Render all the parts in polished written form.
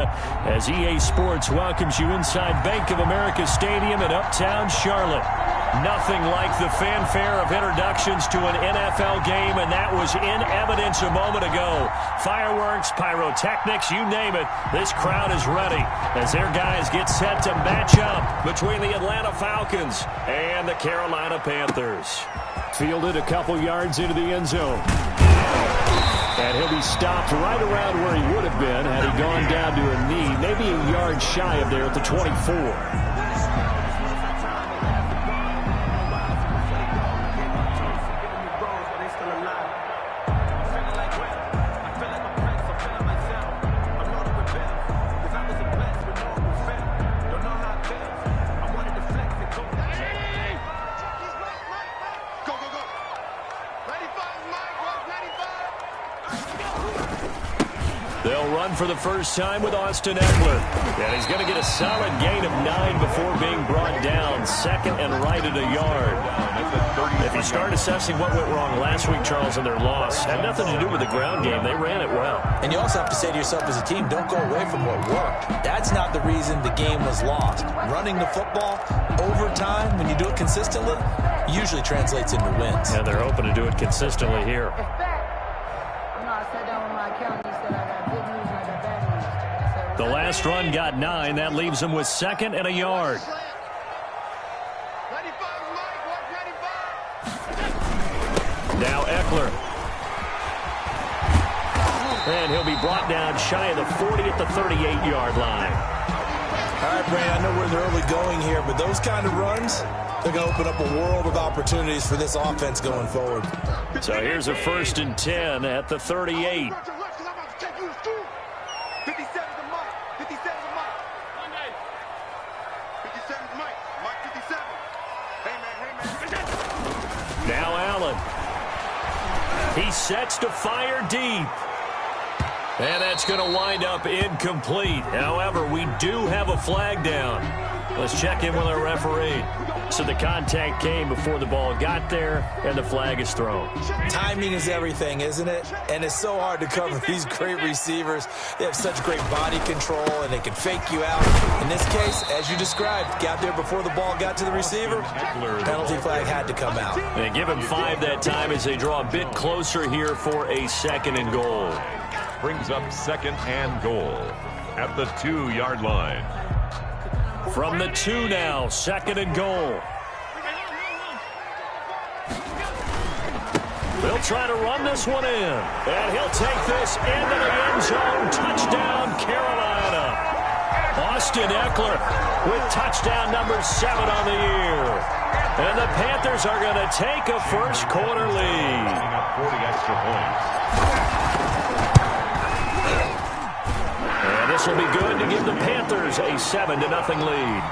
As EA Sports welcomes you inside Bank of America Stadium in Uptown Charlotte. Nothing like the fanfare of introductions to an NFL game, and that was in evidence a moment ago. Fireworks, pyrotechnics, you name it, this crowd is ready as their guys get set to match up between the Atlanta Falcons and the Carolina Panthers. Fielded a couple yards into the end zone. And he'll be stopped right around where he would have been had he gone down to a knee, maybe a yard shy of there at the 24. They'll run for the first time with Austin Eckler. And he's going to get a solid gain of 9 before being brought down. Second and right at a yard. If you start assessing what went wrong last week, Charles, in their loss, had nothing to do with the ground game. They ran it well. And you also have to say to yourself as a team, don't go away from what worked. That's not the reason the game was lost. Running the football over time, when you do it consistently, usually translates into wins. And they're hoping to do it consistently here. The last run got 9. That leaves them with second and a yard. Now Eckler. And he'll be brought down shy of the 40 at the 38-yard line. All right, Brandon, I know we're in the early going here, but those kind of runs, they're going to open up a world of opportunities for this offense going forward. So here's a 1st and 10 at the 38. Now Allen. He sets to fire deep. And that's going to wind up incomplete. However, we do have a flag down. Let's check in with our referee. So the contact came before the ball got there, and the flag is thrown. Timing is everything, isn't it? And it's so hard to cover these great receivers. They have such great body control, and they can fake you out. In this case, as you described, got there before the ball got to the receiver. Penalty flag had to come out. They give him 5 that time as they draw a bit closer here for a 2nd and goal. Brings up 2nd and goal at the 2-yard line. From the 2 now, 2nd and goal. They'll try to run this one in. And he'll take this into the end zone. Touchdown, Carolina. Austin Eckler with touchdown number 7 on the year. And the Panthers are going to take a first quarter lead. Up 40 extra points. And this will be good to give the Panthers a 7-0 lead.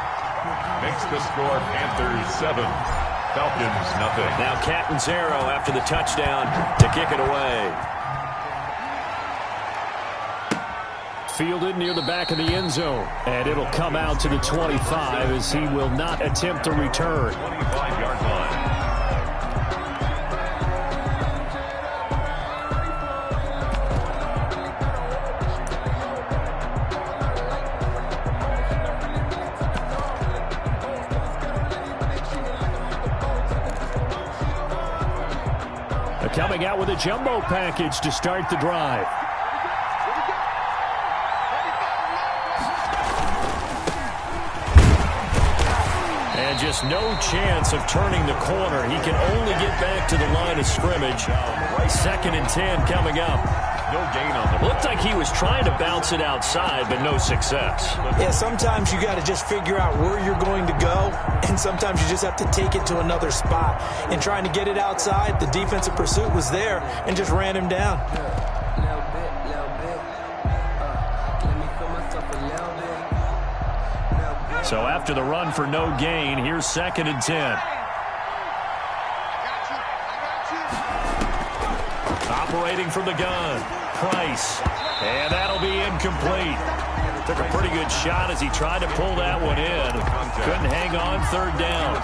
Makes the score Panthers 7, Falcons nothing. Now Catanzaro after the touchdown to kick it away. Fielded near the back of the end zone. And it'll come out to the 25 as he will not attempt to return. 25-yard line. Coming out with a jumbo package to start the drive. And just no chance of turning the corner. He can only get back to the line of scrimmage. 2nd and 10 coming up. No gain on the Looked like he was trying to bounce it outside, but no success. Yeah, sometimes you got to just figure out where you're going to go, and sometimes you just have to take it to another spot. And trying to get it outside, the defensive pursuit was there and just ran him down. So after the run for no gain, here's 2nd and 10. Operating from the gun, Price. And that'll be incomplete. Took a pretty good shot as he tried to pull that one in. Couldn't hang on, third down.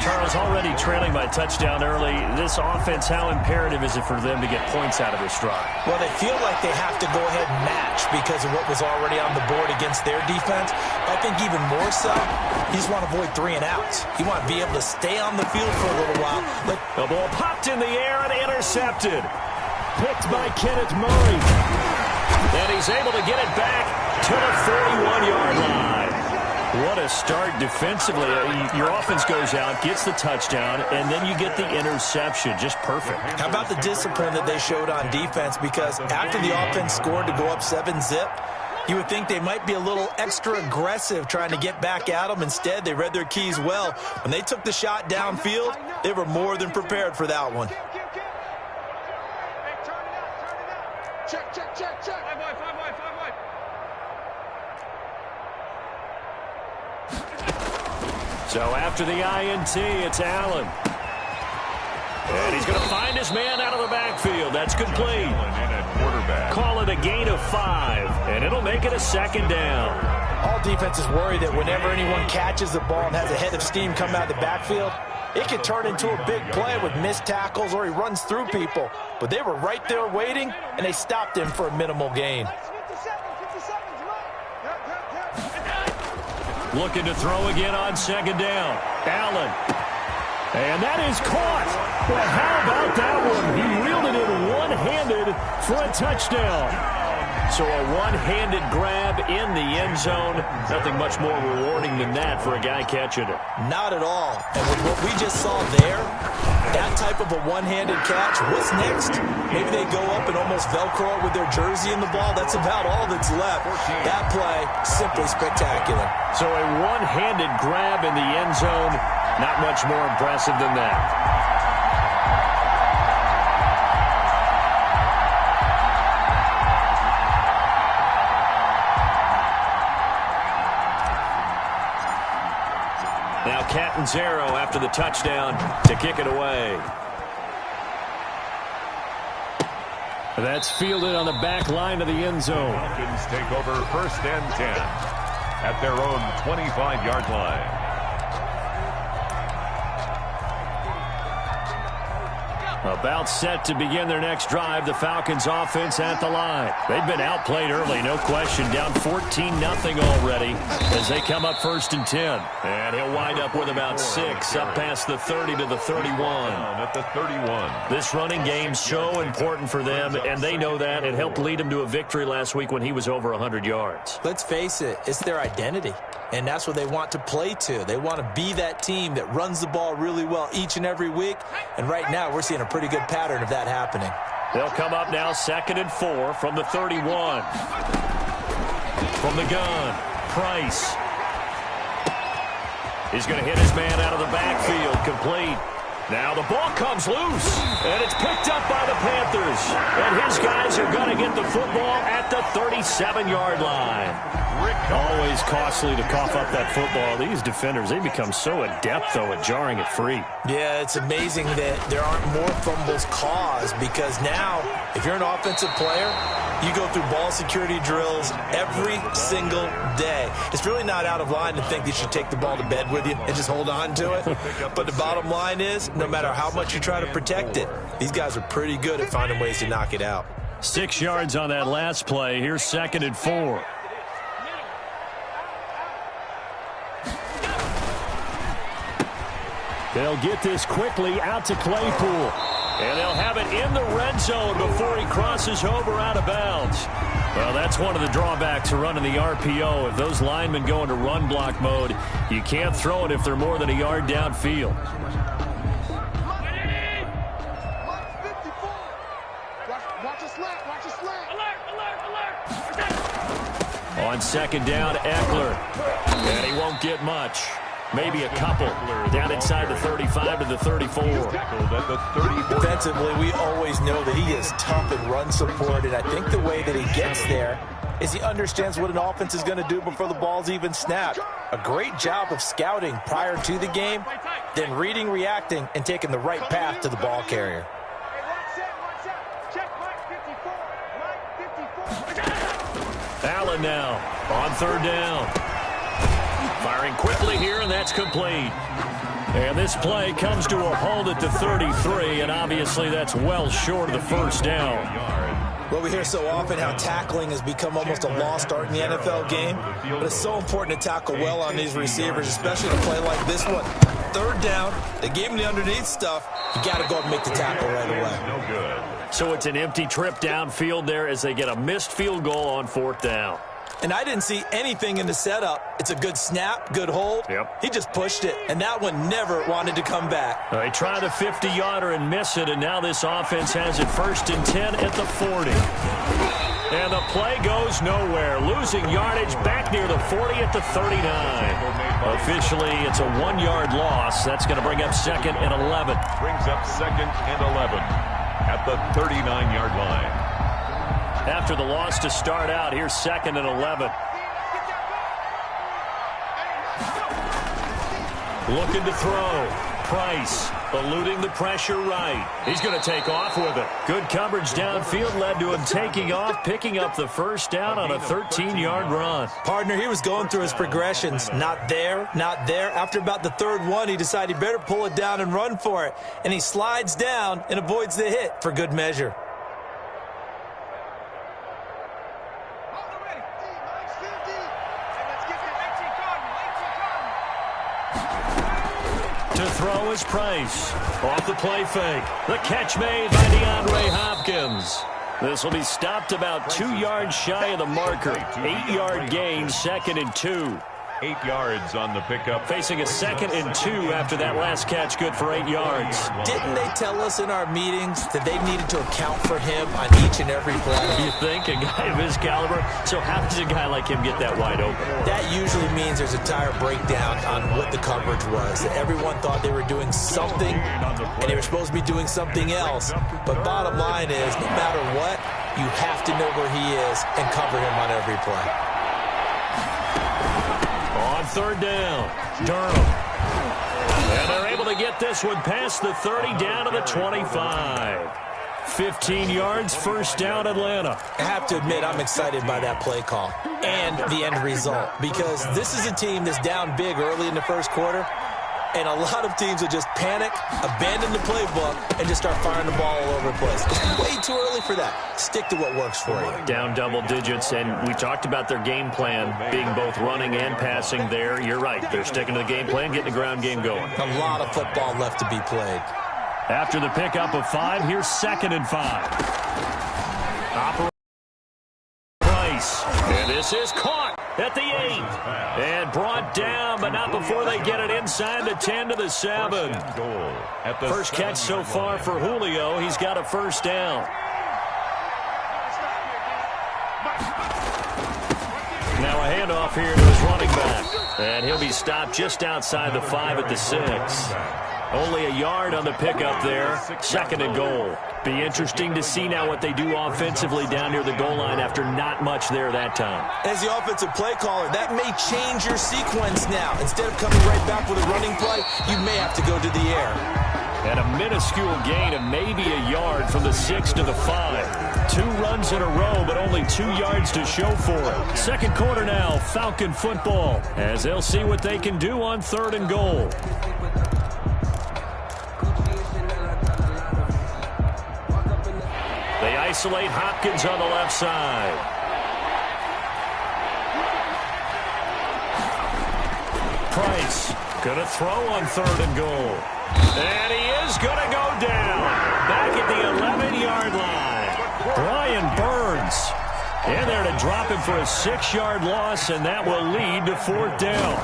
Charles, already trailing by touchdown early. This offense, how imperative is it for them to get points out of this drive? Well, they feel like they have to go ahead and match because of what was already on the board against their defense. I think even more so, you just want to avoid 3 and outs. You want to be able to stay on the field for a little while. The ball popped in the air and intercepted. Picked by Kenneth Murray. And he's able to get it back to the 41-yard line. What a start defensively. Your offense goes out, gets the touchdown, and then you get the interception. Just perfect. How about the discipline that they showed on defense? Because after the offense scored to go up 7-zip, you would think they might be a little extra aggressive trying to get back at them. Instead, they read their keys well. When they took the shot downfield, they were more than prepared for that one. Check. 5 wide. So after the INT, it's Allen. And he's going to find his man out of the backfield. That's complete. Call it a gain of 5, and it'll make it a second down. All defenses worry that whenever anyone catches the ball and has a head of steam come out of the backfield, it can turn into a big play with missed tackles or he runs through people. But they were right there waiting, and they stopped him for a minimal gain. Looking to throw again on second down. Allen. And that is caught. Well, how about that one? He wielded it one-handed for a touchdown. So a one-handed grab in the end zone. Nothing much more rewarding than that for a guy catching it. Not at all. And with what we just saw there, that type of a one-handed catch, what's next? Maybe they go up and almost Velcro it with their jersey in the ball. That's about all that's left. That play, simply spectacular. So a one-handed grab in the end zone. Not much more impressive than that. Now Catanzaro after the touchdown to kick it away. That's fielded on the back line of the end zone. Falcons take over 1st and 10 at their own 25-yard line. About set to begin their next drive, the Falcons offense at the line. They've been outplayed early, no question. Down 14-0 already as they come up 1st and 10. And he'll wind up with about 6 up past the 30 to the 31. At the 31. This running game so important for them, and they know that. It helped lead them to a victory last week when he was over 100 yards. Let's face it, it's their identity. And that's what they want to play to. They want to be that team that runs the ball really well each and every week. And right now, we're seeing a pretty good pattern of that happening. They'll come up now 2nd and 4 from the 31. From the gun, Price. He's going to hit his man out of the backfield, complete. Now the ball comes loose, and it's picked up by the Panthers. And his guys are going to get the football at the 37-yard line. Always costly to cough up that football. These defenders, they become so adept, though, at jarring it free. Yeah, it's amazing that there aren't more fumbles caused because now, if you're an offensive player, you go through ball security drills every single day. It's really not out of line to think that you should take the ball to bed with you and just hold on to it. But the bottom line is, no matter how much you try to protect it, these guys are pretty good at finding ways to knock it out. 6 yards on that last play. Here's 2nd and 4. They'll get this quickly out to Claypool. And they'll have it in the red zone before he crosses over out of bounds. Well, that's one of the drawbacks of running the RPO. If those linemen go into run block mode, you can't throw it if they're more than a yard downfield. On 2nd down, Eckler. And he won't get much. Maybe a couple. Down inside the 35 to the 34. Defensively, we always know that he is tough in run support, and I think the way that he gets there is he understands what an offense is going to do before the ball's even snapped. A great job of scouting prior to the game, then reading, reacting, and taking the right path to the ball carrier. Allen now. On third down. Firing quickly here, and that's complete. And this play comes to a halt at the 33, and obviously that's well short of the first down. Well, we hear so often how tackling has become almost a lost art in the NFL game, but it's so important to tackle well on these receivers, especially to play like this one. Third down, they gave him the underneath stuff. You got to go and make the tackle right away. No good. So it's an empty trip downfield there as they get a missed field goal on fourth down. And I didn't see anything in the setup. It's a good snap, good hold. Yep. He just pushed it, and that one never wanted to come back. They try the 50-yarder and miss it, and now this offense has it 1st and 10 at the 40. And the play goes nowhere. Losing yardage back near the 40 at the 39. Officially, it's a 1-yard loss. That's going to bring up 2nd and 11. Brings up 2nd and 11 at the 39-yard line. After the loss to start out, here's 2nd and 11. Looking to throw. Price eluding the pressure right. He's going to take off with it. Good coverage downfield led to him taking off, picking up the first down on a 13-yard run. Partner, he was going through his progressions. Not there, not there. After about the third one, he decided he better pull it down and run for it. And he slides down and avoids the hit for good measure. To throw is Price. Off the play fake. The catch made by DeAndre Hopkins. This will be stopped about 2 yards shy of the marker. 8-yard gain, 2nd and 2. 8 yards on the pickup. Facing a 2nd and 2 after that last catch, good for 8 yards. Didn't they tell us in our meetings that they needed to account for him on each and every play? You think, a guy of his caliber? So how does a guy like him get that wide open? That usually means there's a tire breakdown on what the coverage was. That everyone thought they were doing something, and they were supposed to be doing something else. But bottom line is, no matter what, you have to know where he is and cover him on every play. On third down, Durham. And they're able to get this one past the 30 down to the 25. 15 yards, first down, Atlanta. I have to admit, I'm excited by that play call and the end result, because this is a team that's down big early in the first quarter, and a lot of teams will just panic, abandon the playbook, and just start firing the ball all over the place. It's way too early for that. Stick to what works for you. Down double digits, and we talked about their game plan being both running and passing there. You're right. They're sticking to the game plan, getting the ground game going. A lot of football left to be played. After the pickup of 5, here's 2nd and 5. Price, and this is caught at the 8. And brought down, but not before they get it inside the 10 to the 7. First catch so far for Julio. He's got a first down. Now a handoff here to his running back. And he'll be stopped just outside the 5 at the 6. Only a yard on the pickup there. 2nd and goal. Be interesting to see now what they do offensively down near the goal line after not much there that time. As the offensive play caller, that may change your sequence now. Instead of coming right back with a running play, you may have to go to the air. And a minuscule gain of maybe a yard from the 6 to the 5. 2 runs in a row, but only 2 yards to show for it. Second quarter now, Falcon football, as they'll see what they can do on 3rd and goal. They isolate Hopkins on the left side. Price going to throw on 3rd and goal. And he is going to go down. Back at the 11-yard line. Brian Burns in there to drop him for a 6-yard loss, and that will lead to 4th down.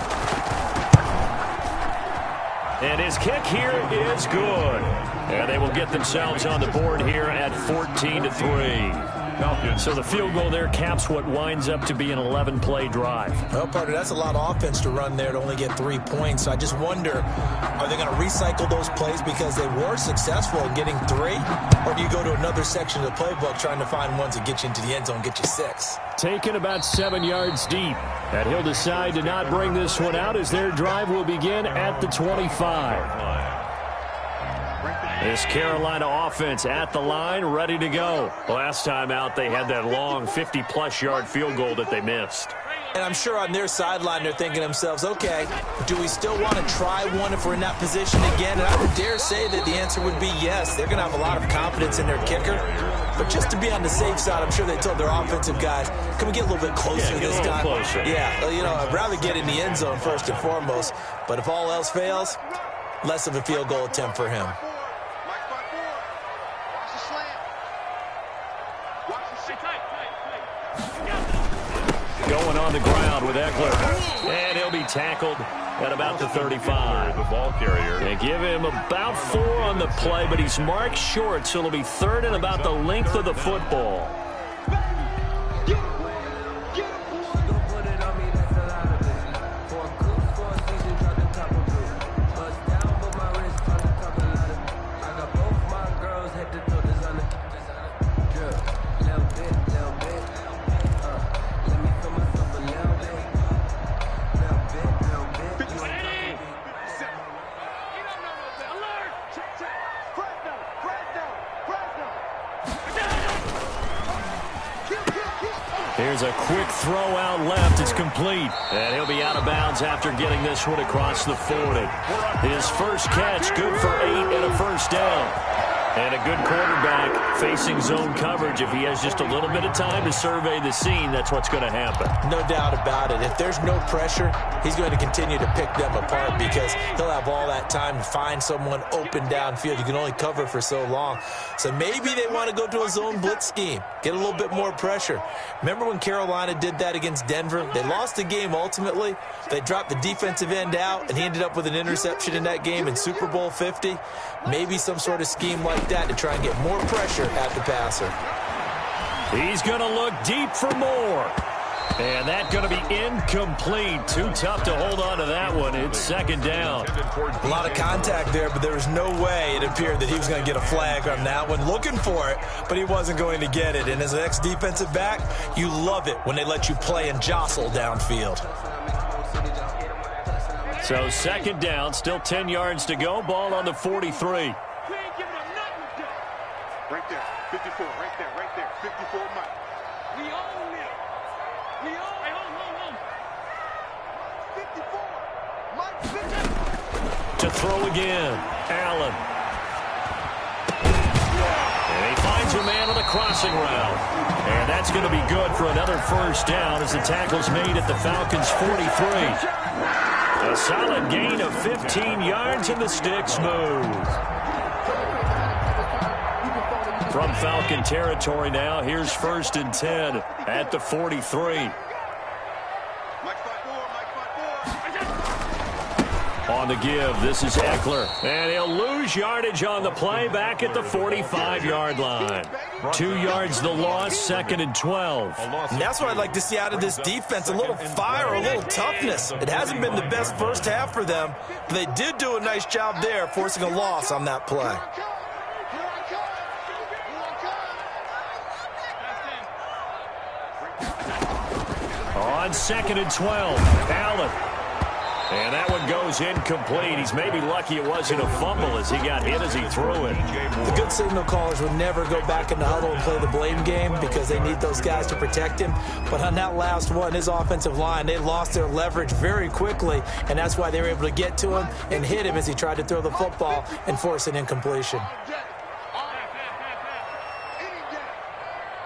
And his kick here is good. And they will get themselves on the board here at 14-3. So the field goal there caps what winds up to be an 11-play drive. Well, partner, that's a lot of offense to run there to only get 3 points. So I just wonder, are they going to recycle those plays because they were successful in getting 3? Or do you go to another section of the playbook trying to find ones that get you into the end zone and get you 6? Taken about 7 yards deep. And he'll decide to not bring this one out as their drive will begin at the 25. This Carolina offense at the line, ready to go. Last time out, they had that long 50-plus yard field goal that they missed. And I'm sure on their sideline they're thinking to themselves, okay, do we still want to try one if we're in that position again? And I would dare say that the answer would be yes. They're going to have a lot of confidence in their kicker. But just to be on the safe side, I'm sure they told their offensive guys, can we get a little bit closer this time? Closer. Yeah, you know, I'd rather get in the end zone first and foremost. But if all else fails, less of a field goal attempt for him. Going on the ground with Eckler. And he'll be tackled at about the 35. The ball carrier. They give him about 4 on the play, but he's marked short, so it'll be 3rd and about the length of the football. Here's a quick throw out left. It's complete. And he'll be out of bounds after getting this one across the 40. His first catch, good for 8 and a first down. And a good quarterback facing zone coverage. If he has just a little bit of time to survey the scene, that's what's going to happen. No doubt about it. If there's no pressure, he's going to continue to pick them apart because he'll have all that time to find someone open downfield. You can only cover for so long. So maybe they want to go to a zone blitz scheme, get a little bit more pressure. Remember when Carolina did that against Denver? They lost the game ultimately. They dropped the defensive end out, and he ended up with an interception in that game in Super Bowl 50. Maybe some sort of scheme like that to try and get more pressure at the passer. He's going to look deep for more. And that's going to be incomplete. Too tough to hold on to that one. It's 2nd down. A lot of contact there, but there was no way it appeared that he was going to get a flag on that one. Looking for it, but he wasn't going to get it. And as an ex-defensive back, you love it when they let you play and jostle downfield. So 2nd down, still 10 yards to go. Ball on the 43. Right there, 54, right there, 54, Mike. We own it. We own it. Hold. 54, Mike, 54. To throw again, Allen. And he finds a man on the crossing route. And that's going to be good for another first down as the tackle's made at the Falcons' 43. A solid gain of 15 yards and the sticks move. From Falcon territory now, here's 1st and 10 at the 43. On the give, this is Eckler. And he'll lose yardage on the play back at the 45-yard line. 2 yards the loss, 2nd and 12. And that's what I'd like to see out of this defense, a little fire, a little toughness. It hasn't been the best first half for them, but they did do a nice job there, forcing a loss on that play. On 2nd and 12, Allen. And that one goes incomplete. He's maybe lucky it wasn't a fumble as he got hit as he threw it. The good signal callers would never go back in the huddle and play the blame game because they need those guys to protect him. But on that last one, his offensive line, they lost their leverage very quickly, and that's why they were able to get to him and hit him as he tried to throw the football and force an incompletion.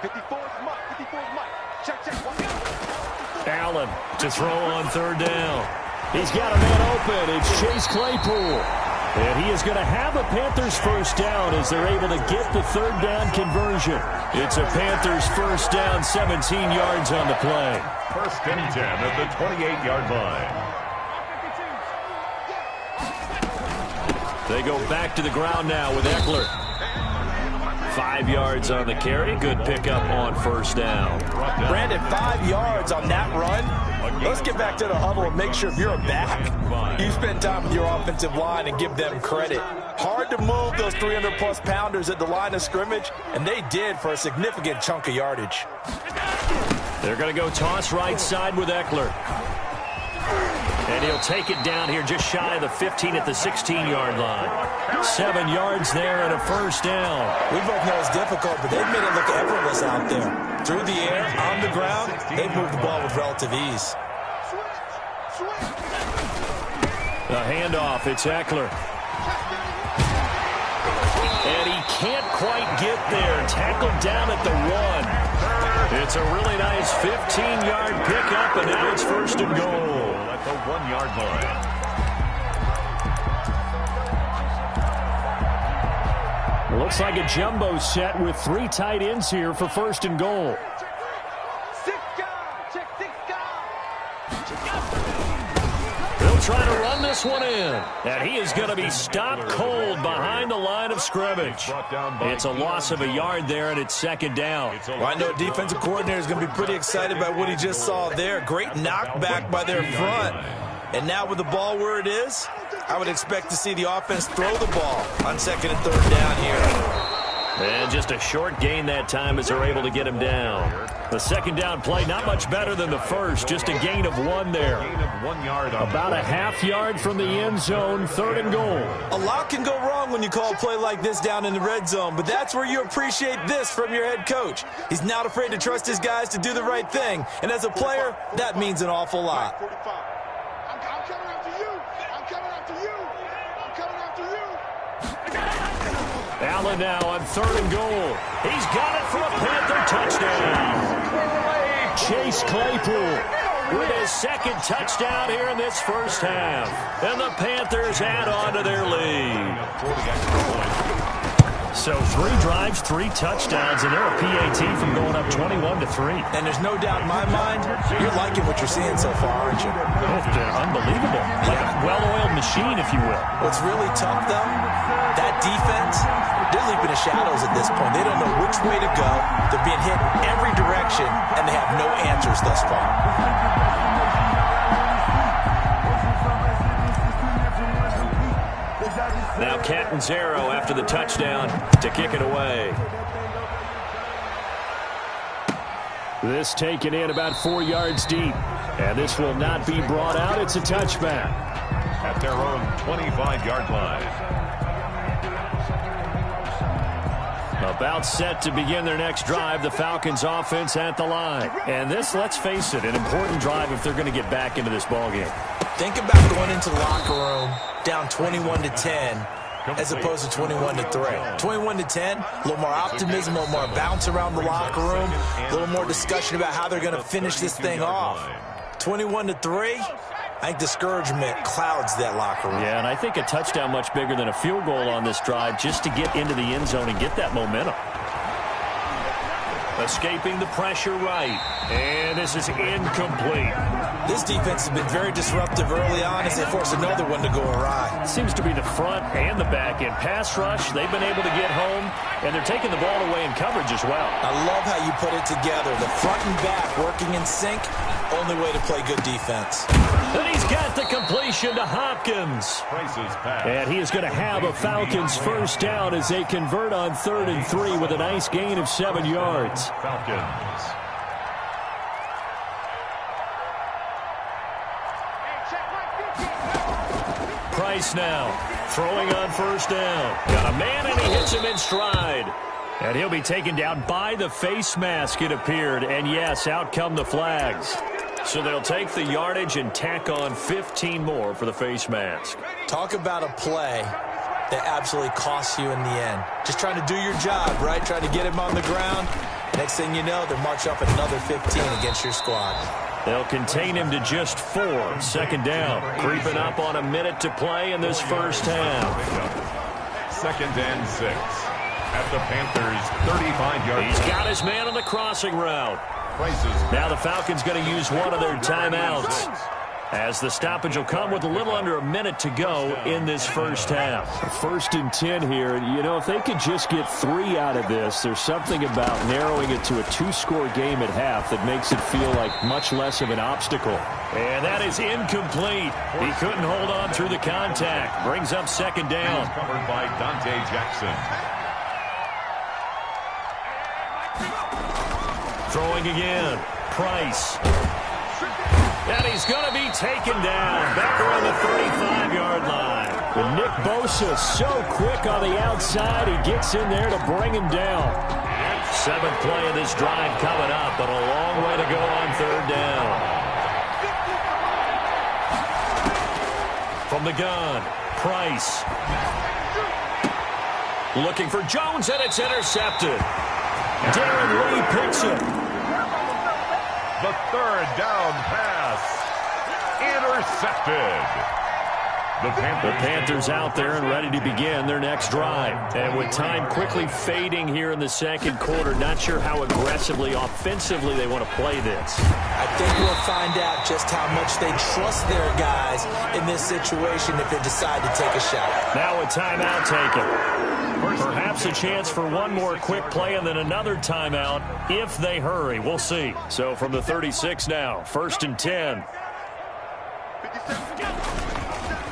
54's Mike. Check. Allen to throw on 3rd down. He's got a man open. It's Chase Claypool. And he is going to have a Panthers first down as they're able to get the 3rd down conversion. It's a Panthers first down, 17 yards on the play. 1st and 10 at the 28-yard line. They go back to the ground now with Eckler. 5 yards on the carry. Good pickup on 1st down. Brandon, 5 yards on that run. Let's get back to the huddle and make sure if you're a back, you spend time with your offensive line and give them credit. Hard to move those 300-plus pounders at the line of scrimmage, and they did for a significant chunk of yardage. They're going to go toss right side with Eckler. And he'll take it down here just shy of the 15 at the 16-yard line. 7 yards there and a first down. We both know it's difficult, but they've made it look effortless out there. Through the air, on the ground, they've moved the ball with relative ease. The handoff, it's Eckler. And he can't quite get there. Tackled down at the 1. It's a really nice 15-yard pickup, and now it's first and goal. At the 1-yard line. Looks like a jumbo set with 3 tight ends here for first and goal. They'll try to run this one in. And he is going to be stopped cold behind the line of scrimmage. It's a loss of a yard there, and it's second down. Well, I know a defensive coordinator is going to be pretty excited by what he just saw there. Great knockback by their front. And now with the ball where it is, I would expect to see the offense throw the ball on second and third down here. And just a short gain that time as they're able to get him down. The second down play, not much better than the first. Just a gain of 1 there. Gain of 1 yard. About a half yard from the end zone, third and goal. A lot can go wrong when you call a play like this down in the red zone, but that's where you appreciate this from your head coach. He's not afraid to trust his guys to do the right thing. And as a player, that means an awful lot. Allen now on third and goal. He's got it for a Panther touchdown. Chase Claypool with his second touchdown here in this first half. And the Panthers add on to their lead. So 3 drives, 3 touchdowns, and they're a PAT from going up 21-3. And there's no doubt in my mind, you're liking what you're seeing so far, aren't you? It's unbelievable. Like a well-oiled machine, if you will. What's really tough, though, that defense, they're leaping the shadows at this point. They don't know which way to go. They're being hit in every direction, and they have no answers thus far. Now Catanzaro after the touchdown to kick it away. This taken in about 4 yards deep. And this will not be brought out. It's a touchback. At their own 25-yard line. About set to begin their next drive, the Falcons offense at the line. And this, let's face it, an important drive if they're going to get back into this ballgame. Think about going into the locker room down 21-10 as opposed to 21-3. 21-10, a little more optimism, a little more bounce around the locker room, a little more discussion about how they're going to finish this thing off. 21-3, I think discouragement clouds that locker room. Yeah, and I think a touchdown much bigger than a field goal on this drive just to get into the end zone and get that momentum. Escaping the pressure right. And this is incomplete. This defense has been very disruptive early on as they force another one to go awry. Seems to be the front and the back end. Pass rush, they've been able to get home, and they're taking the ball away in coverage as well. I love how you put it together. The front and back working in sync, only way to play good defense. And he's got the completion to Hopkins. And he is going to have a Falcons first down as they convert on 3rd and 3 with a nice gain of 7 yards. Falcons. Price now, throwing on first down. Got a man, and he hits him in stride. And he'll be taken down by the face mask, it appeared. And yes, out come the flags. So they'll take the yardage and tack on 15 more for the face mask. Talk about a play that absolutely costs you in the end. Just trying to do your job, right? Trying to get him on the ground. Next thing you know, they're marching up another 15 against your squad. They'll contain him to just 4. Second down. Creeping up on a minute to play in this first half. 2nd and 6. At the Panthers' 35-yard line. He's got his man on the crossing route. Now the Falcons going to use one of their timeouts, as the stoppage will come with a little under a minute to go in this first half. 1st and 10 here. You know, if they could just get 3 out of this, there's something about narrowing it to a 2-score game at half that makes it feel like much less of an obstacle. And that is incomplete. He couldn't hold on through the contact. Brings up 2nd down. Covered by Dante Jackson. Throwing again. Price. And he's he's going to be taken down back around the 35-yard line. But Nick Bosa so quick on the outside, he gets in there to bring him down. 7th play of this drive coming up, but a long way to go on 3rd down. From the gun, Price. Looking for Jones, and it's intercepted. Darren Lee picks it. The 3rd down pass. Intercepted. The Panthers out there and ready to begin their next drive. And with time quickly fading here in the 2nd quarter, not sure how aggressively, offensively they want to play this. I think we'll find out just how much they trust their guys in this situation if they decide to take a shot. Now a timeout taken. Perhaps a chance for one more quick play and then another timeout if they hurry. We'll see. So from the 36 now, 1st and 10.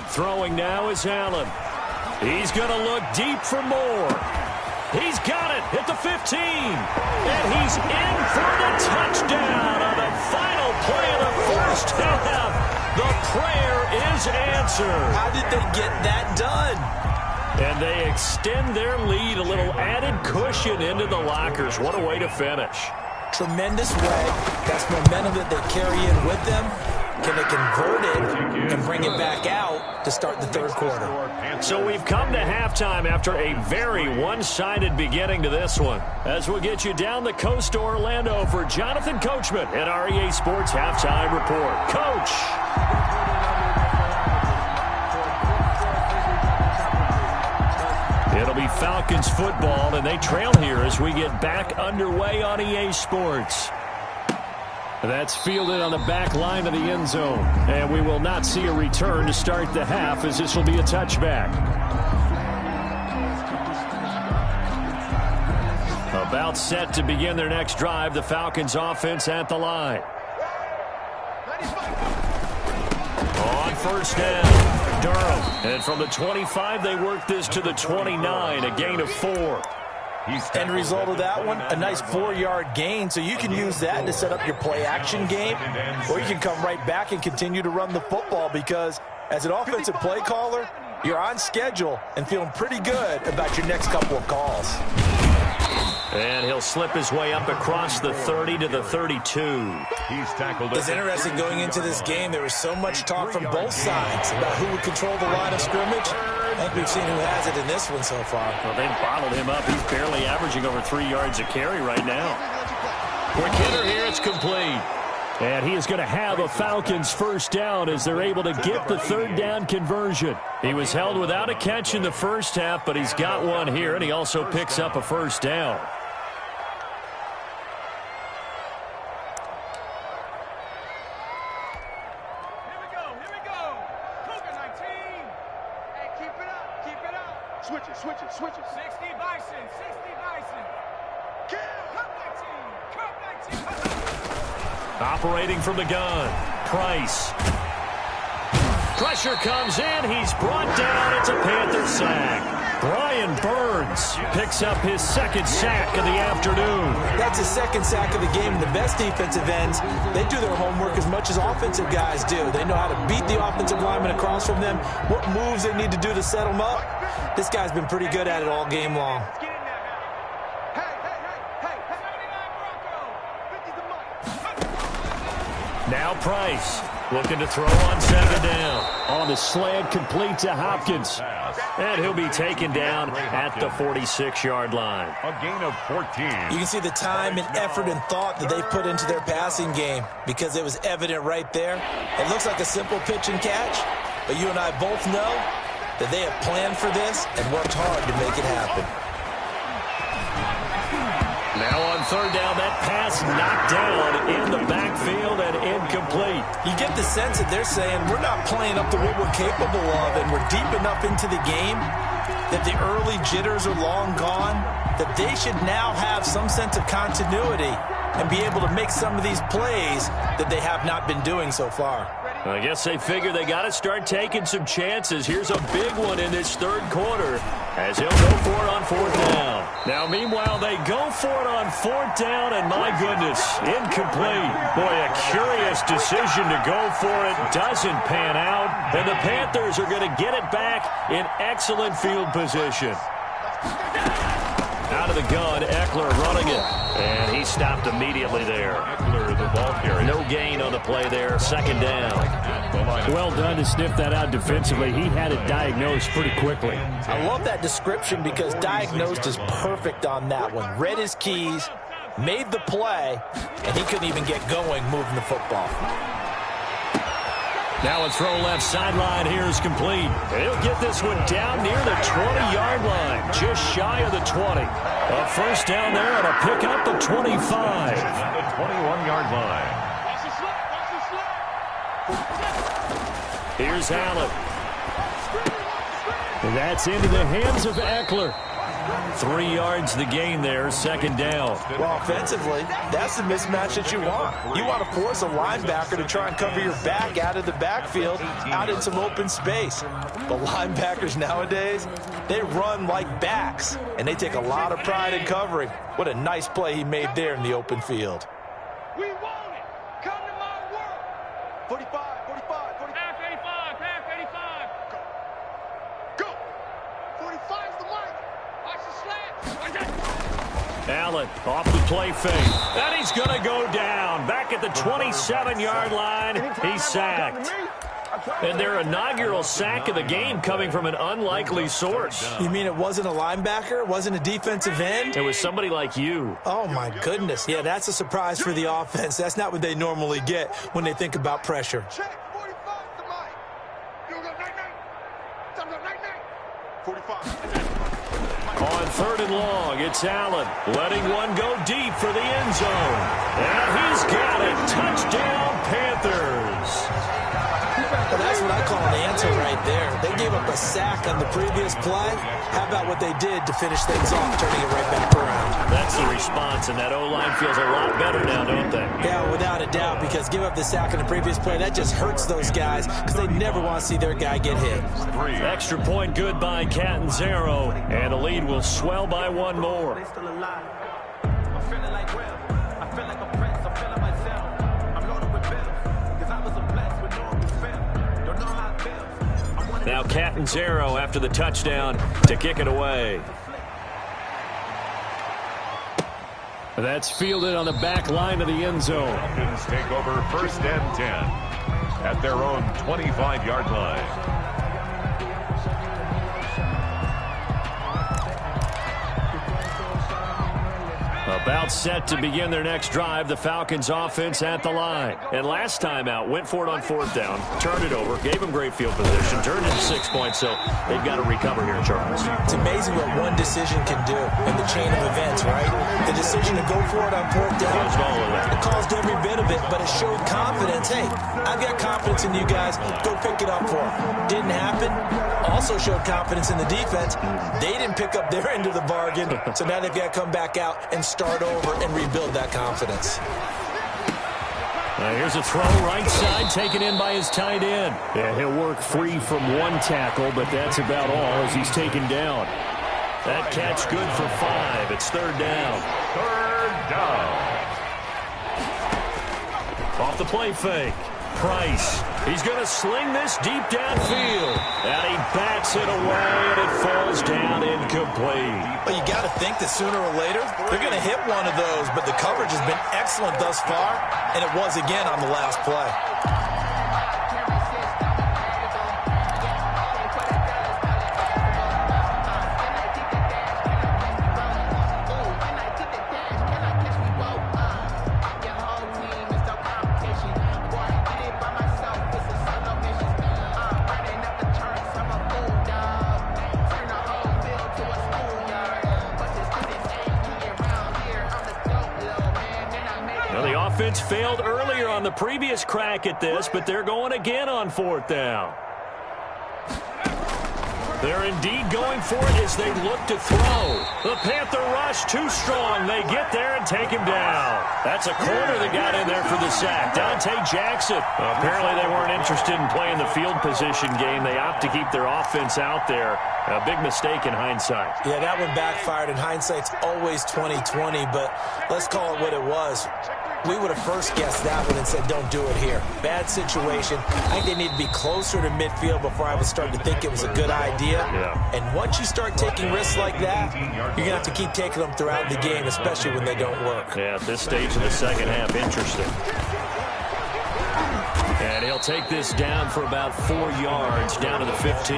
Throwing now is Allen. He's going to look deep for more. He's got it at the 15. And he's in for the touchdown on the final play of the 1st half. The prayer is answered. How did they get that done? And they extend their lead, a little added cushion into the lockers. What a way to finish. Tremendous way. That's momentum that they carry in with them. Can they convert it and bring it back out to start the 3rd quarter? So we've come to halftime after a very one-sided beginning to this one. As we'll get you down the coast to Orlando for Jonathan Coachman at our EA Sports Halftime Report. Coach! It'll be Falcons football, and they trail here as we get back underway on EA Sports. That's fielded on the back line of the end zone. And we will not see a return to start the half, as this will be a touchback. About set to begin their next drive, the Falcons offense at the line. On 1st down, Durham. And from the 25, they work this to the 29, a gain of 4. End result of that one, a nice 4-yard gain, so you can use that to set up your play-action game, or you can come right back and continue to run the football because as an offensive play caller, you're on schedule and feeling pretty good about your next couple of calls. And he'll slip his way up across the 30 to the 32. He's tackled. It's interesting going into this game. There was so much talk from both sides about who would control the line of scrimmage. I think we've seen who has it in this one so far. Well, they've bottled him up. He's barely averaging over 3 yards a carry right now. Quick hitter here. It's complete. And he is going to have a Falcons 1st down as they're able to get the 3rd down conversion. He was held without a catch in the 1st half, but he's got one here, and he also picks up a 1st down. Switch it. 60 Bison. Come 19. Operating from the gun, Price. Pressure comes in. He's brought down. It's a Panther sack. Brian Burns picks up his 2nd sack of the afternoon. That's his 2nd sack of the game. The best defensive ends, they do their homework as much as offensive guys do. They know how to beat the offensive lineman across from them, what moves they need to do to set them up. This guy's been pretty good at it all game long. Now Price looking to throw on 2nd down. On the slant, complete to Hopkins. And he'll be taken down at the 46-yard line. A gain of 14. You can see the time and effort and thought that they put into their passing game because it was evident right there. It looks like a simple pitch and catch, but you and I both know that they have planned for this and worked hard to make it happen. Now on 3rd down, that pass knocked down in the backfield and incomplete. You get the sense that they're saying we're not playing up to what we're capable of, and we're deep enough into the game that the early jitters are long gone, that they should now have some sense of continuity and be able to make some of these plays that they have not been doing so far. Ready? I guess they figure they got to start taking some chances. Here's a big one in this third quarter as he'll go for it on fourth down. Now, meanwhile, they go for it on fourth down, and my goodness, incomplete. Boy, a curious decision to go for it. Doesn't pan out, and the Panthers are going to get it back in excellent field position. Out of the gun, Eckler running it. And he stopped immediately there. Eckler, the ball carrier. No gain on the play there. Second down. Well done to sniff that out defensively. He had it diagnosed pretty quickly. I love that description because diagnosed is perfect on that one. Read his keys, made the play, and he couldn't even get going moving the football. Now a throw left sideline here is complete. He'll get this one down near the 20-yard line, just shy of the 20. A first down there and a pickup of 25. At the 21-yard line. Here's Allen. And that's into the hands of Eckler. 3 yards the gain there, second down. Well, offensively, that's the mismatch that you want. You want to force a linebacker to try and cover your back out of the backfield, out in some open space. The linebackers nowadays, they run like backs, and they take a lot of pride in covering. What a nice play he made there in the open field. We want it. Come to my world. 45, 45, 45. Half 85, half 85. Go. Go. 45 is the mark. Watch the slant. Allen off the play fake. And he's going to go down. Back at the 27-yard line, he's sacked. And their inaugural sack of the game coming from an unlikely source. You mean it wasn't a linebacker? It wasn't a defensive end? It was somebody like you. Oh, my goodness. Yeah, that's a surprise for the offense. That's not what they normally get when they think about pressure. Check 45 to Mike. You go night-night. Time to go night-night. 45. On third and long, it's Allen letting one go deep for the end zone. And he's got it. Touchdown, Panthers. Well, that's what I call an answer right there. They gave up a sack on the previous play. How about what they did to finish things off, turning it right back around? That's the response, and that O-line feels a lot better now, don't they? Yeah, without a doubt, because give up the sack on the previous play, that just hurts those guys because they never want to see their guy get hit. Extra point good by Catanzaro, and the lead will swell by one more. Now Catanzaro after the touchdown to kick it away. That's fielded on the back line of the end zone. Falcons take over first and 10 at their own 25-yard line. About set to begin their next drive, the Falcons offense at the line. And last time out, went for it on fourth down, turned it over, gave them great field position, turned into 6 points, so they've got to recover here, Charles. It's amazing what one decision can do in the chain of events, right? The decision to go for it on fourth down, it caused every bit of it, but it showed confidence. Hey, I've got confidence in you guys. Go pick it up for them. Didn't happen. Also showed confidence in the defense. They didn't pick up their end of the bargain, so now they've got to come back out and start over and rebuild that confidence. Here's a throw right side taken in by his tight end. Yeah, he'll work free from one tackle, but that's about all as he's taken down. That catch good for 5. It's third down. Third down. Off the play fake. Price. He's going to sling this deep downfield. And he bats it away, and it falls down incomplete. Well, you got to think that sooner or later, they're going to hit one of those, but the coverage has been excellent thus far, and it was again on the last play. Offense failed earlier on the previous crack at this, but they're going again on fourth down. They're indeed going for it as they look to throw. The Panther rush too strong. They get there and take him down. That's a corner that got in there for the sack. Dante Jackson. Apparently they weren't interested in playing the field position game. They opt to keep their offense out there. A big mistake in hindsight. Yeah, that one backfired, and hindsight's always 20/20, but let's call it what it was. We would have first guessed that one and said, don't do it here. Bad situation. I think they need to be closer to midfield before I was starting to think it was a good idea. Yeah. And once you start taking risks like that, you're going to have to keep taking them throughout the game, especially when they don't work. Yeah, at this stage of the second half, interesting. And he'll take this down for about 4 yards, down to the 15.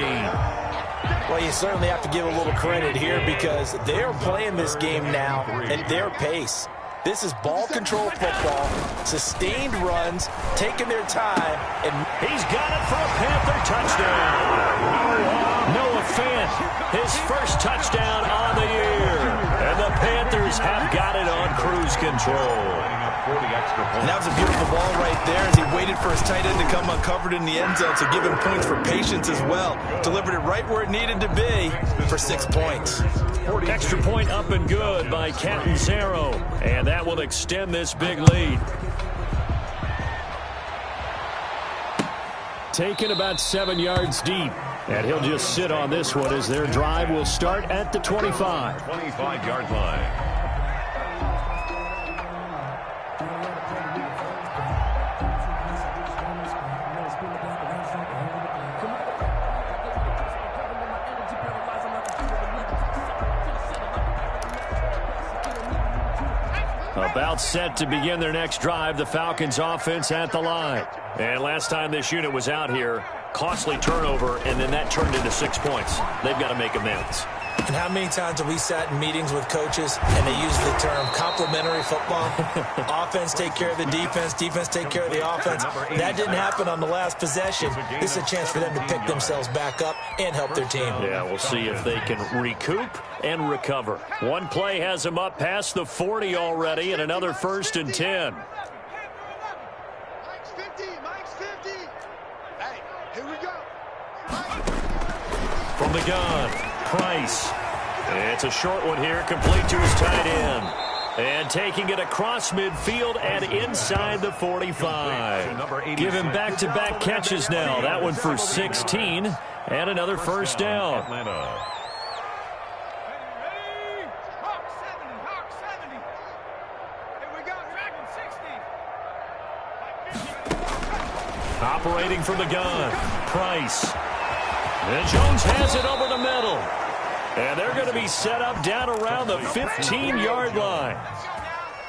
Well, you certainly have to give a little credit here because they are playing this game now at their pace. This is ball control football, sustained runs, taking their time, and he's got it for a Panther touchdown. Noah Fant, his first touchdown on the year. And the Panthers have got it on cruise control. And that was a beautiful ball right there as he waited for his tight end to come uncovered in the end zone, so give him points for patience as well. Delivered it right where it needed to be for 6 points. Extra point up and good by Catanzaro, and that will extend this big lead. Taken about 7 yards deep, and he'll just sit on this one as their drive will start at the 25. 25-yard line. About set to begin their next drive, the Falcons offense at the line. And last time this unit was out here, costly turnover, and then that turned into 6 points. They've got to make amends. And how many times have we sat in meetings with coaches and they use the term complementary football? Offense take care of the defense, defense take care of the offense. That didn't happen on the last possession. This is a chance for them to pick themselves back up and help their team. Yeah, we'll see if they can recoup and recover. One play has them up past the 40 already, and another 1st and 10. Mike's 50, Mike's 50. Hey, here we go. From the gun, Price. It's a short one here, complete to his tight end. And taking it across midfield and inside the 45. Give him back-to-back catches now. That one for 16 and another 1st down. Hawk 70. Here we go, Dragon 60. Operating from the gun, Price. And Jones has it over the middle. And they're going to be set up down around the 15-yard line.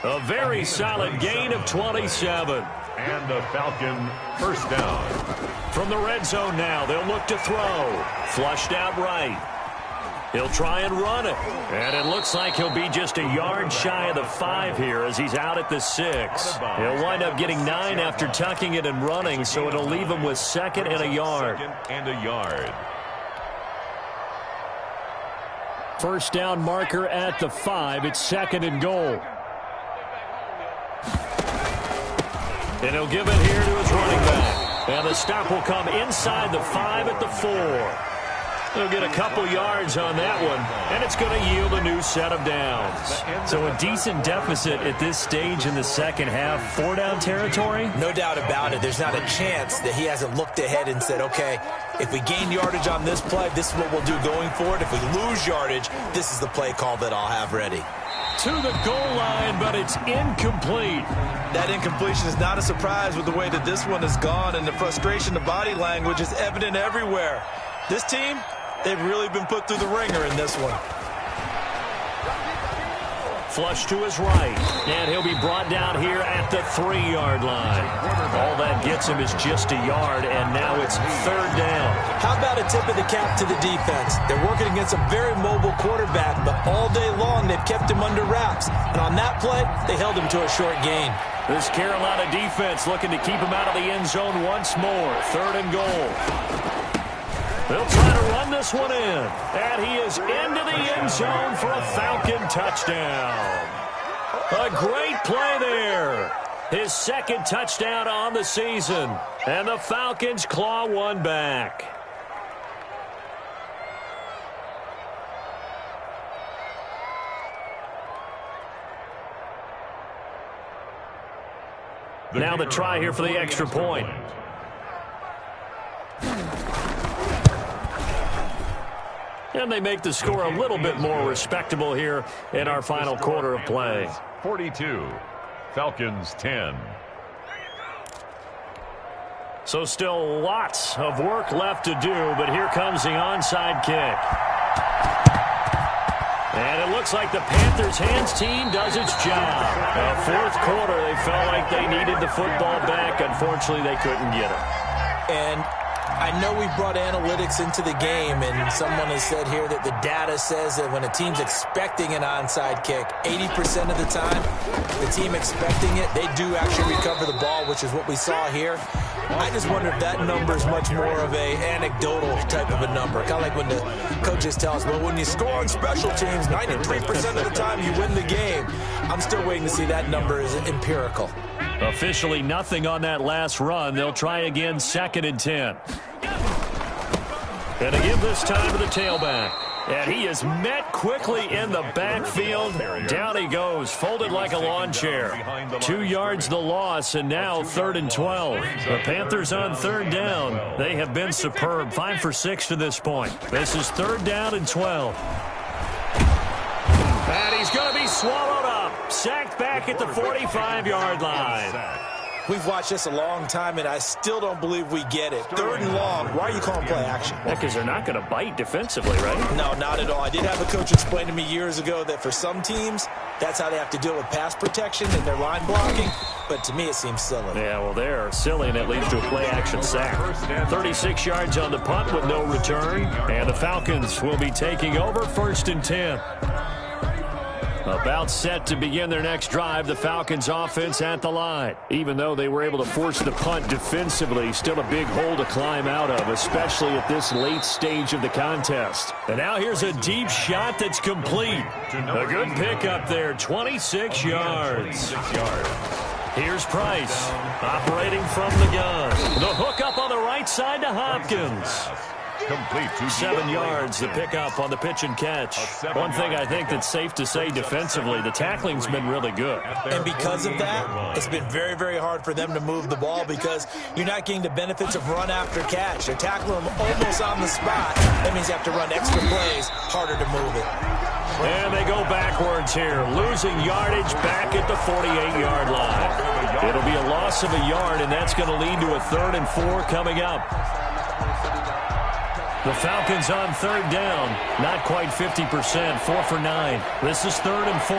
A very solid gain of 27. And the Falcon 1st down. From the red zone now, they'll look to throw. Flushed out right. He'll try and run it. And it looks like he'll be just a yard shy of the 5 here as he's out at the 6. He'll wind up getting 9 after tucking it and running, so it'll leave him with 2nd and a yard. 2nd and a yard. 1st down marker at the 5. It's 2nd and goal. And he'll give it here to his running back. And the stop will come inside the 5 at the 4. He'll get a couple yards on that one, and it's going to yield a new set of downs. So a decent deficit at this stage in the second half. 4-down territory? No doubt about it. There's not a chance that he hasn't looked ahead and said, okay, if we gain yardage on this play, this is what we'll do going forward. If we lose yardage, this is the play call that I'll have ready. To the goal line, but it's incomplete. That incompletion is not a surprise with the way that this one has gone, and the frustration, the body language is evident everywhere. This team, they've really been put through the ringer in this one. Flush to his right, and he'll be brought down here at the 3-yard line. All that gets him is just a yard, and now it's 3rd down. How about a tip of the cap to the defense? They're working against a very mobile quarterback, but all day long they've kept him under wraps. And on that play, they held him to a short gain. This Carolina defense looking to keep him out of the end zone once more. 3rd and goal. They'll try to run this one in. And he is into the end zone for a Falcon touchdown. A great play there. His 2nd touchdown on the season. And the Falcons claw one back. Now the try here for the extra point. And they make the score a little bit more respectable here in our final quarter of play. 42, Falcons 10. So still lots of work left to do, but here comes the onside kick. And it looks like the Panthers' hands team does its job. Fourth quarter, they felt like they needed the football back. Unfortunately, they couldn't get it. And I know we brought analytics into the game, and someone has said here that the data says that when a team's expecting an onside kick, 80% of the time, the team expecting it, they do actually recover the ball, which is what we saw here. I just wonder if that number is much more of a anecdotal type of a number. Kind of like when the coaches tell us, well, when you score on special teams, 93% of the time you win the game. I'm still waiting to see that number is empirical. Officially nothing on that last run. They'll try again, 2nd and 10. And to give this time to the tailback. And he is met quickly in the backfield. Down he goes, folded like a lawn chair. 2 yards the loss, and now 3rd and 12. The Panthers on 3rd down. They have been superb, 5 for 6 to this point. This is 3rd down and 12. And he's going to be swallowed up. Sacked back at the 45-yard line. We've watched this a long time, and I still don't believe we get it. 3rd and long. Why are you calling play action? Because they're not going to bite defensively, right? No, not at all. I did have a coach explain to me years ago that for some teams, that's how they have to deal with pass protection and their line blocking. But to me, it seems silly. Yeah, well, they're silly, and it leads to a play-action sack. 36 yards on the punt with no return. And the Falcons will be taking over 1st and 10. About set to begin their next drive, the Falcons offense at the line. Even though they were able to force the punt defensively, still a big hole to climb out of, especially at this late stage of the contest. And now here's a deep shot that's complete. A good pickup there, 26 yards. Here's Price, operating from the gun. The hook up on the right side to Hopkins. Complete to 7 yards, the pickup on the pitch and catch. One thing I think that's safe to say defensively, the tackling's been really good. And because of that, it's been very, very hard for them to move the ball because you're not getting the benefits of run after catch. They're tackling them almost on the spot. That means you have to run extra plays, harder to move it. And they go backwards here, losing yardage back at the 48-yard line. It'll be a loss of a yard, and that's going to lead to a 3rd and 4 coming up. The Falcons on 3rd down. Not quite 50%. 4 for 9. This is 3rd and 4.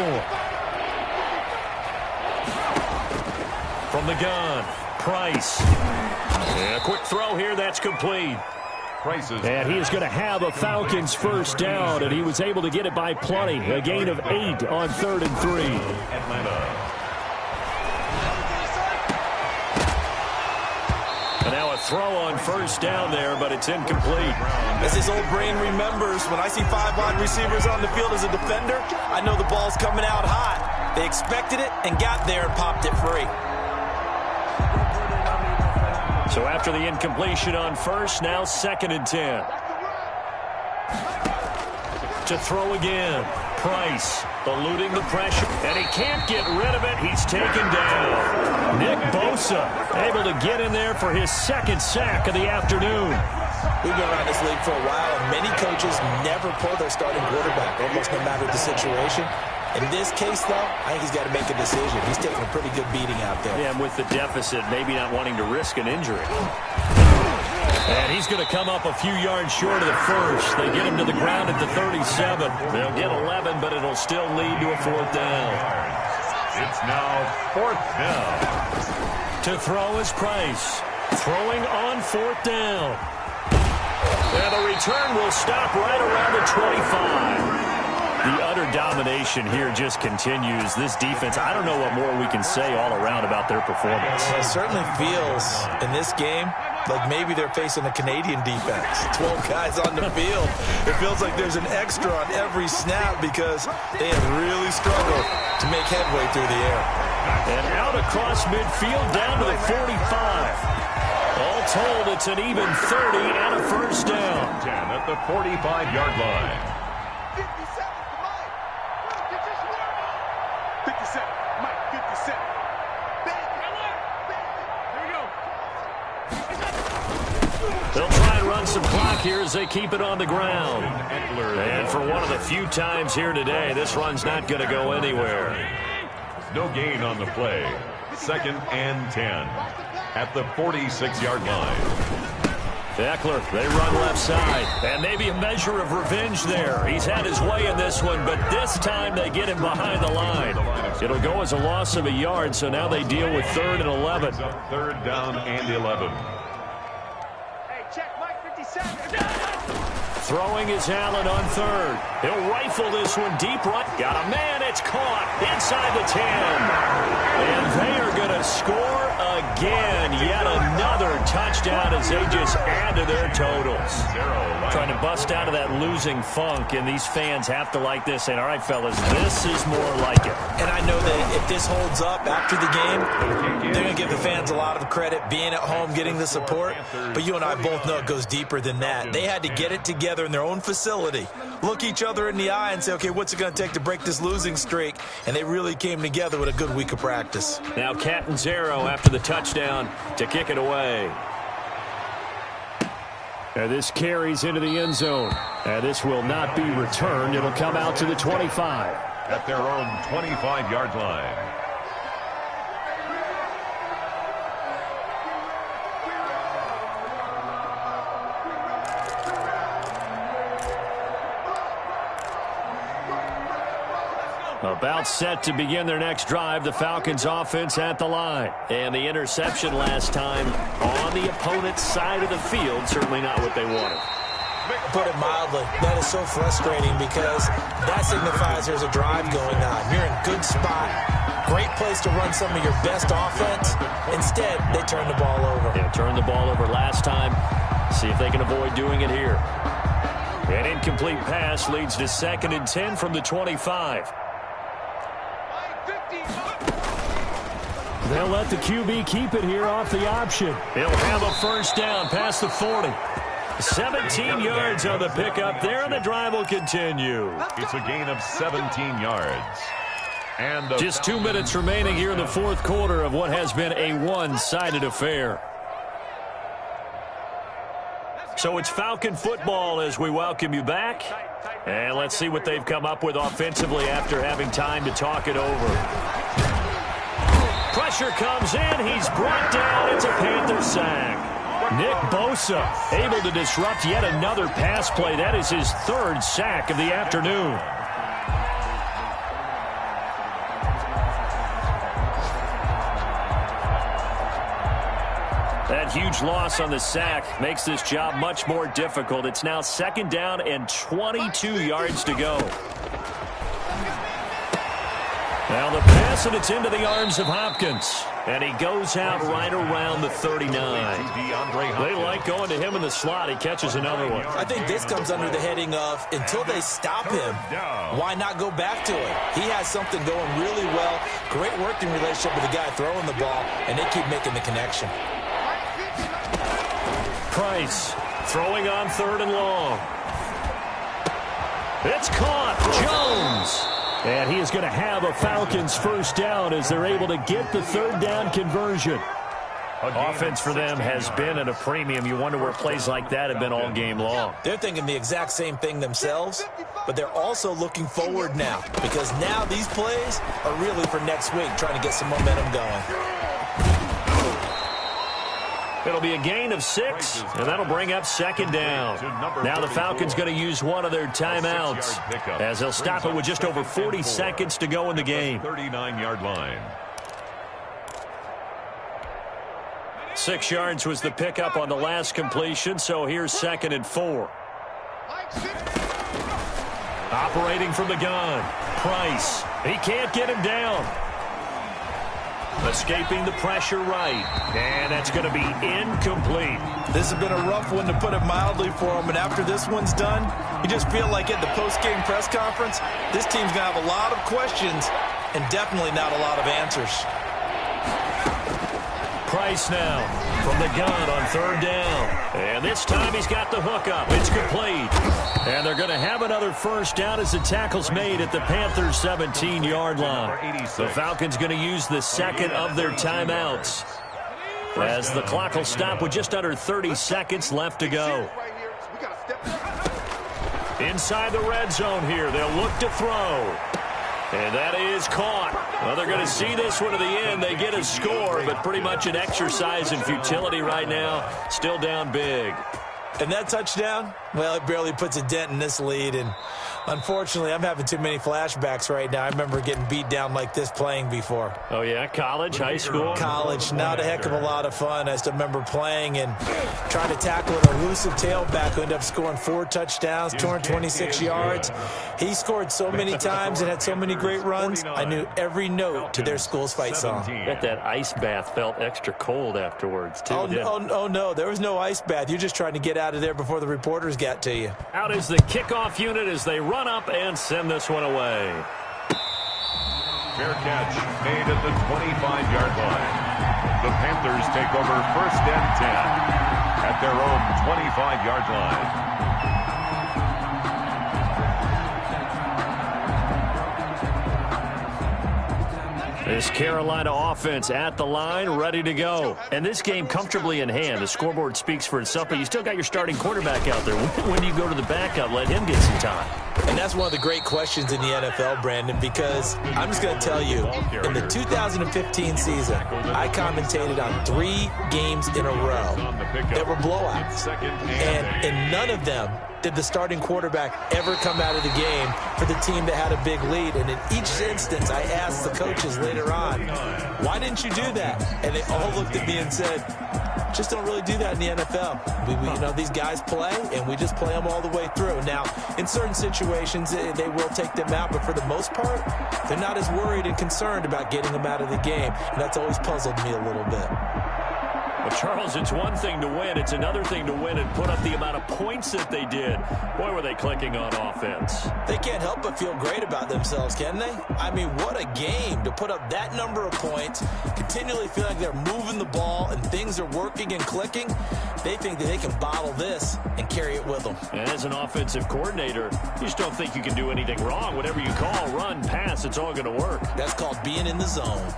From the gun, Price. And a quick throw here. That's complete. And he is going to have a Falcons 1st down, and he was able to get it by plenty. A gain of 8 on 3rd and 3. Atlanta. And now a throw on 1st down there, but it's incomplete. As his old brain remembers, when I see 5 wide receivers on the field as a defender, I know the ball's coming out hot. They expected it and got there and popped it free. So after the incompletion on 1st, now 2nd and 10. To throw again. Price eluding the pressure, and he can't get rid of it. He's taken down. Nick Bosa able to get in there for his 2nd sack of the afternoon. We've been around this league for a while, and many coaches never pull their starting quarterback, almost no matter the situation. In this case, though, I think he's got to make a decision. He's taking a pretty good beating out there. Yeah, and with the deficit, maybe not wanting to risk an injury. And he's going to come up a few yards short of the 1st. They get him to the ground at the 37. They'll get 11, but it'll still lead to a 4th down. It's now 4th down. To throw is Price. Throwing on 4th down. And the return will stop right around the 25. The utter domination here just continues. This defense, I don't know what more we can say all around about their performance. It certainly feels in this game like maybe they're facing a Canadian defense. 12 guys on the field. It feels like there's an extra on every snap because they have really struggled to make headway through the air. And out across midfield down to the 45. All told, it's an even 30 and a 1st down. 10 at the 45-yard line. 57, Mike, 57. They'll try and run some clock here as they keep it on the ground. And for one of the few times here today, this run's not going to go anywhere. No gain on the play. 2nd and 10 at the 46-yard line. Eckler, they run left side. And maybe a measure of revenge there. He's had his way in this one, but this time they get him behind the line. It'll go as a loss of a yard, so now they deal with 3rd and 11. 3rd down and 11. Hey, check Mike 57. Throwing is Allen on 3rd. He'll rifle this one deep right. Got a man. It's caught inside the 10. And they are going to score again. Yet another touchdown as they just add to their totals. Trying to bust out of that losing funk, and these fans have to like this. And all right, fellas, this is more like it. And I know that if this holds up after the game, they're going to give the fans a lot of credit, being at home, getting the support. But you and I both know it goes deeper than that. They had to get it together in their own facility, look each other in the eye and say, okay, what's it going to take to break this losing streak? And they really came together with a good week of practice. Now Catanzaro after the touchdown to kick it away. And this carries into the end zone. And this will not be returned. It'll come out to the 25. At their own 25-yard line. About set to begin their next drive, the Falcons offense at the line. And the interception last time on the opponent's side of the field, certainly not what they wanted. Put it mildly, that is so frustrating because that signifies there's a drive going on. You're in a good spot, great place to run some of your best offense. Instead, they turn the ball over. Yeah, turned the ball over last time. See if they can avoid doing it here. An incomplete pass leads to 2nd and 10 from the 25. They'll let the QB keep it here off the option. He'll have a first down past the 40. 17 yards on the pickup there, and the drive will continue. It's a gain of 17 yards. And just 2 minutes remaining here in the 4th quarter of what has been a one-sided affair. So it's Falcon football as we welcome you back. And let's see what they've come up with offensively after having time to talk it over. Pressure comes in. He's brought down. It's a Panther sack. Nick Bosa able to disrupt yet another pass play. That is his 3rd sack of the afternoon. That huge loss on the sack makes this job much more difficult. It's now 2nd down and 22 yards to go. Now the pass, and it's into the arms of Hopkins. And he goes out right around the 39. They like going to him in the slot. He catches another one. I think this comes under the heading of, until they stop him, why not go back to it? He has something going really well. Great working relationship with the guy throwing the ball, and they keep making the connection. Price throwing on 3rd and long. It's caught. Jones. And he is going to have a Falcons first down as they're able to get the 3rd down conversion. Offense for them has been at a premium. You wonder where plays like that have been all game long. They're thinking the exact same thing themselves, but they're also looking forward now because now these plays are really for next week, trying to get some momentum going. It'll be a gain of 6, and that'll bring up 2nd down. Now the Falcons going to use one of their timeouts as they'll stop it with just over 40 seconds to go in the game. 39-yard line. 6 yards was the pickup on the last completion, so here's 2nd and 4. Operating from the gun, Price. He can't get him down. Escaping the pressure right. And that's going to be incomplete. This has been a rough one, to put it mildly, for him. And after this one's done, you just feel like at the post-game press conference, this team's going to have a lot of questions and definitely not a lot of answers. Price now from the gun on 3rd down. And this time he's got the hook up. It's complete. And they're going to have another first down as the tackle's made at the Panthers' 17-yard line. The Falcons going to use the 2nd of their timeouts. as the clock will stop with just under 30 seconds left to go. Inside the red zone here, they'll look to throw. And that is caught. Well, they're going to see this one to the end. They get a score, but pretty much an exercise in futility right now. Still down big. And that touchdown, well, it barely puts a dent in this lead. And unfortunately, I'm having too many flashbacks right now. I remember getting beat down like this playing before. Oh, yeah? College, high school? College. Not a heck of a lot of fun. I still remember playing and trying to tackle an elusive tailback who ended up scoring 4 touchdowns, 226 yards. He scored so many times and had so many great runs, I knew every note to their school's fight song. Bet that ice bath felt extra cold afterwards, too. Oh, no. There was no ice bath. You're just trying to get out of there before the reporters got to you. Out is the kickoff unit as they run up and send this one away. Fair catch made at the 25-yard line. The Panthers take over 1st and 10 at their own 25-yard line. This Carolina offense at the line, ready to go. And this game comfortably in hand. The scoreboard speaks for itself, but you still got your starting quarterback out there. When do you go to the backup? Let him get some time. And that's one of the great questions in the NFL, Brandon, because I'm just going to tell you, in the 2015 season, I commentated on 3 games in a row that were blowouts. And in none of them did the starting quarterback ever come out of the game for the team that had a big lead. And in each instance, I asked the coaches later on, why didn't you do that? And they all looked at me and said, just don't really do that in the NFL. These guys play, and we just play them all the way through. Now, in certain situations, they will take them out, but for the most part, they're not as worried and concerned about getting them out of the game. And that's always puzzled me a little bit. Well, Charles, it's one thing to win. It's another thing to win and put up the amount of points that they did. Boy, were they clicking on offense. They can't help but feel great about themselves, can they? I mean, what a game to put up that number of points, continually feel like they're moving the ball and things are working and clicking. They think that they can bottle this and carry it with them. And as an offensive coordinator, you just don't think you can do anything wrong. Whatever you call, run, pass, it's all going to work. That's called being in the zone.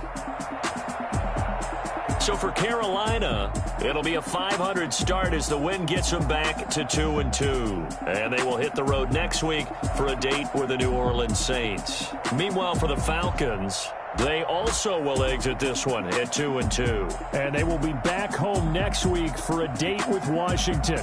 So for Carolina, it'll be a .500 start as the win gets them back to 2-2. And they will hit the road next week for a date with the New Orleans Saints. Meanwhile, for the Falcons, they also will exit this one at 2-2. And they will be back home next week for a date with Washington.